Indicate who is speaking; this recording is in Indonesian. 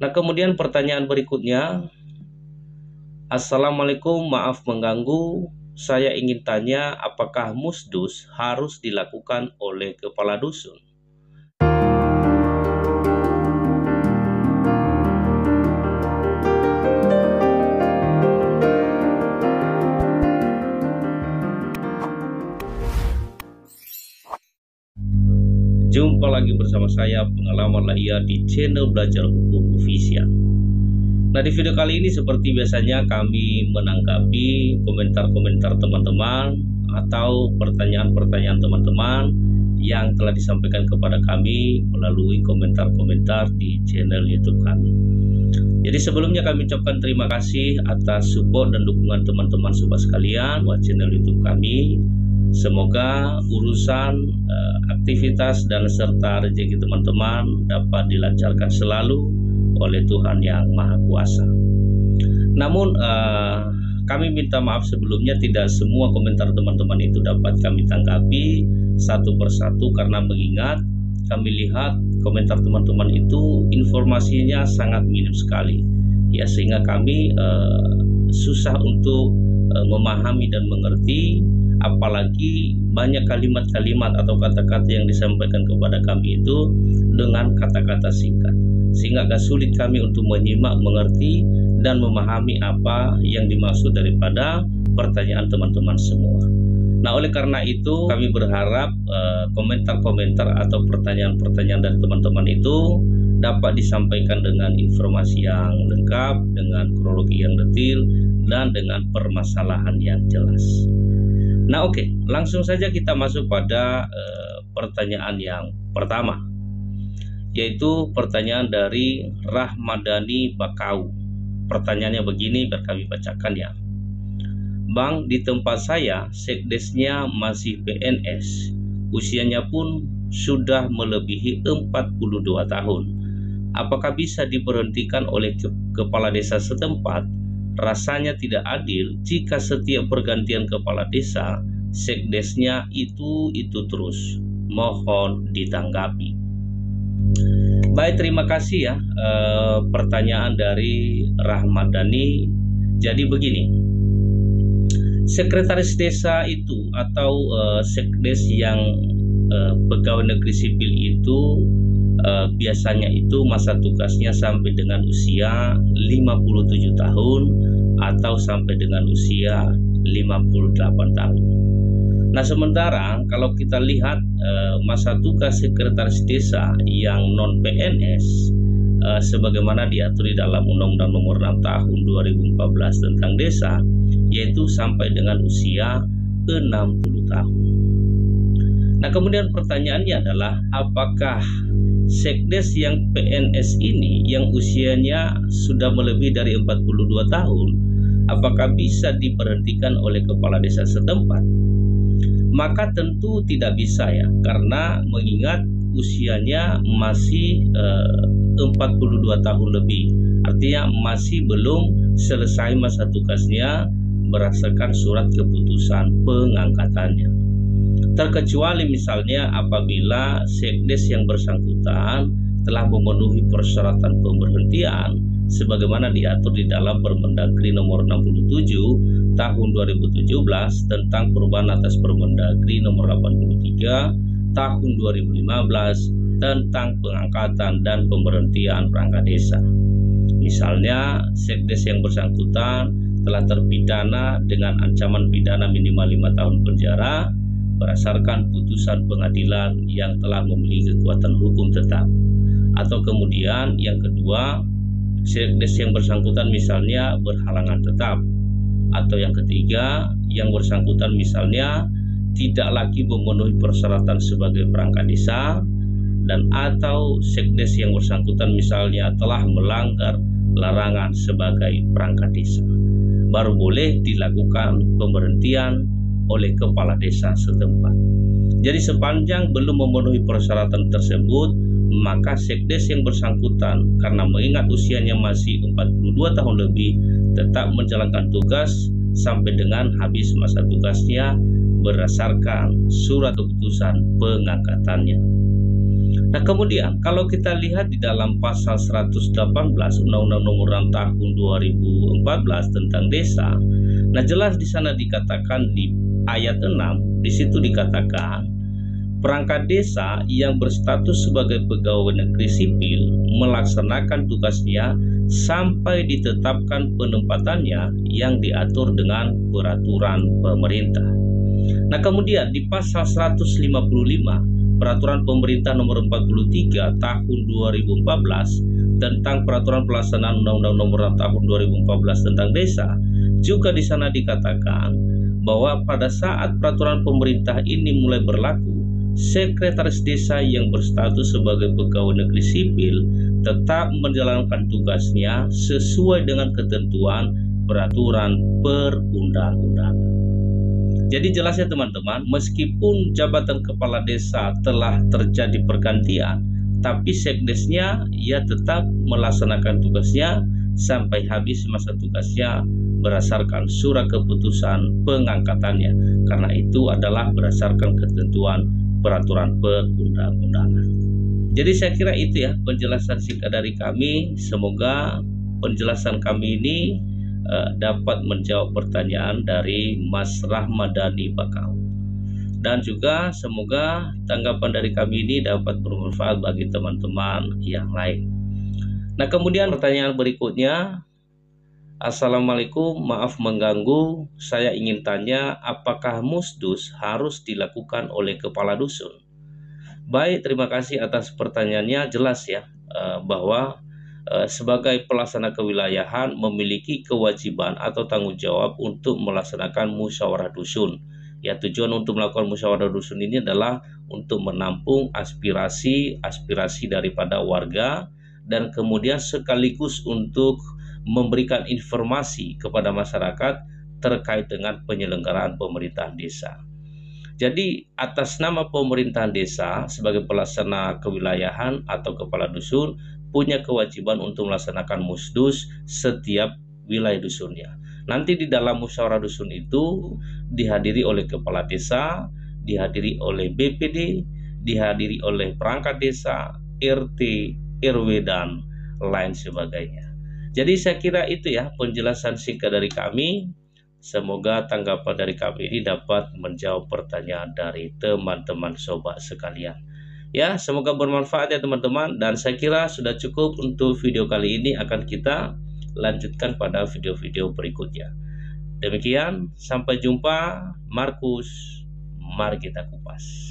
Speaker 1: Nah, kemudian pertanyaan berikutnya, Assalamualaikum, maaf mengganggu. Saya ingin tanya, apakah musdus harus dilakukan oleh kepala dusun? Jumpa lagi bersama saya, Pengalaman Lahir, di channel Belajar Hukum Official. Nah, di video kali ini seperti biasanya kami menanggapi komentar-komentar teman-teman atau pertanyaan-pertanyaan teman-teman yang telah disampaikan kepada kami melalui komentar-komentar di channel YouTube kami. Jadi sebelumnya kami ucapkan terima kasih atas support dan dukungan teman-teman sobat sekalian buat channel YouTube kami. Semoga urusan, aktivitas dan serta rezeki teman-teman dapat dilancarkan selalu oleh Tuhan yang Maha Kuasa. Namun kami minta maaf sebelumnya, tidak semua komentar teman-teman itu dapat kami tanggapi satu persatu, karena mengingat kami lihat komentar teman-teman itu informasinya sangat minim sekali, ya, sehingga kami susah untuk memahami dan mengerti, apalagi banyak kalimat-kalimat atau kata-kata yang disampaikan kepada kami itu dengan kata-kata singkat, sehingga agak sulit kami untuk menyimak, mengerti, dan memahami apa yang dimaksud daripada pertanyaan teman-teman semua. Nah, oleh karena itu kami berharap komentar-komentar atau pertanyaan-pertanyaan dari teman-teman itu dapat disampaikan dengan informasi yang lengkap, dengan kronologi yang detail, dan dengan permasalahan yang jelas. Nah, oke, langsung saja kita masuk pada pertanyaan yang pertama, yaitu pertanyaan dari Rahmadani Bakau. Pertanyaannya begini, biar kami bacakan ya. Bang, di tempat saya sekdesnya masih PNS, usianya pun sudah melebihi 42 tahun. Apakah bisa diberhentikan oleh kepala desa setempat? Rasanya tidak adil jika setiap pergantian kepala desa sekdesnya itu terus. Mohon ditanggapi. Baik, terima kasih ya pertanyaan dari Rahmadani. Jadi begini, sekretaris desa itu atau sekdes yang pegawai negeri sipil itu biasanya itu masa tugasnya sampai dengan usia 57 tahun atau sampai dengan usia 58 tahun. Nah, sementara kalau kita lihat masa tugas sekretaris desa yang non PNS sebagaimana diatur di dalam Undang-Undang Nomor 6 Tahun 2014 tentang desa, yaitu sampai dengan usia 60 tahun. Nah, kemudian pertanyaannya adalah, apakah sekdes yang PNS ini yang usianya sudah melebihi dari 42 tahun, apakah bisa diberhentikan oleh kepala desa setempat? Maka tentu tidak bisa ya, karena mengingat usianya masih 42 tahun lebih, artinya masih belum selesai masa tugasnya berdasarkan surat keputusan pengangkatannya. Terkecuali misalnya apabila sekdes yang bersangkutan telah memenuhi persyaratan pemberhentian sebagaimana diatur di dalam Permendagri Nomor 67 Tahun 2017 tentang perubahan atas Permendagri Nomor 83 Tahun 2015 tentang pengangkatan dan pemberhentian perangkat desa. Misalnya, sekdes yang bersangkutan telah terpidana dengan ancaman pidana minimal 5 tahun penjara berdasarkan putusan pengadilan yang telah memiliki kekuatan hukum tetap. Atau kemudian yang kedua, sekdes yang bersangkutan misalnya berhalangan tetap. Atau yang ketiga, yang bersangkutan misalnya tidak lagi memenuhi persyaratan sebagai perangkat desa, dan atau sekdes yang bersangkutan misalnya telah melanggar larangan sebagai perangkat desa, baru boleh dilakukan pemberhentian oleh kepala desa setempat. Jadi sepanjang belum memenuhi persyaratan tersebut, maka sekdes yang bersangkutan karena mengingat usianya masih 42 tahun lebih tetap menjalankan tugas sampai dengan habis masa tugasnya berdasarkan surat keputusan pengangkatannya. Nah, kemudian kalau kita lihat di dalam pasal 118 Undang-Undang Nomor 6 Tahun 2014 tentang desa, nah jelas di sana dikatakan di ayat 6, di situ dikatakan perangkat desa yang berstatus sebagai pegawai negeri sipil melaksanakan tugasnya sampai ditetapkan penempatannya yang diatur dengan peraturan pemerintah. Nah, kemudian di pasal 155 Peraturan Pemerintah Nomor 43 Tahun 2014 tentang Peraturan Pelaksanaan Undang-Undang Nomor 6 Tahun 2014 tentang Desa, juga di sana dikatakan bahwa pada saat peraturan pemerintah ini mulai berlaku, sekretaris desa yang berstatus sebagai pegawai negeri sipil tetap menjalankan tugasnya sesuai dengan ketentuan peraturan perundang-undangan. Jadi jelas ya teman-teman, meskipun jabatan kepala desa telah terjadi pergantian, tapi sekdesnya ia tetap melaksanakan tugasnya sampai habis masa tugasnya berdasarkan surat keputusan pengangkatannya. Karena itu adalah berdasarkan ketentuan peraturan perundang-undangan. Jadi saya kira itu ya penjelasan singkat dari kami. Semoga penjelasan kami ini dapat menjawab pertanyaan dari Mas Rahmadani Bakau. Dan juga semoga tanggapan dari kami ini dapat bermanfaat bagi teman-teman yang lain. Nah, kemudian pertanyaan berikutnya, Assalamualaikum, maaf mengganggu, saya ingin tanya apakah musdus harus dilakukan oleh kepala dusun? Baik, terima kasih atas pertanyaannya. Jelas ya bahwa sebagai pelaksana kewilayahan memiliki kewajiban atau tanggung jawab untuk melaksanakan musyawarah dusun. Ya, tujuan untuk melakukan musyawarah dusun ini adalah untuk menampung aspirasi daripada warga dan kemudian sekaligus untuk memberikan informasi kepada masyarakat terkait dengan penyelenggaraan pemerintahan desa. Jadi atas nama pemerintahan desa sebagai pelaksana kewilayahan atau kepala dusun punya kewajiban untuk melaksanakan musdus setiap wilayah dusunnya. Nanti di dalam musyawarah dusun itu dihadiri oleh kepala desa, dihadiri oleh BPD, dihadiri oleh perangkat desa, RT, RW, dan lain sebagainya. Jadi saya kira itu ya penjelasan singkat dari kami. Semoga tanggapan dari kami ini dapat menjawab pertanyaan dari teman-teman sobat sekalian. Ya, semoga bermanfaat ya teman-teman, dan saya kira sudah cukup untuk video kali ini. Akan kita lanjutkan pada video-video berikutnya. Demikian, sampai jumpa. Markus, mari kita kupas.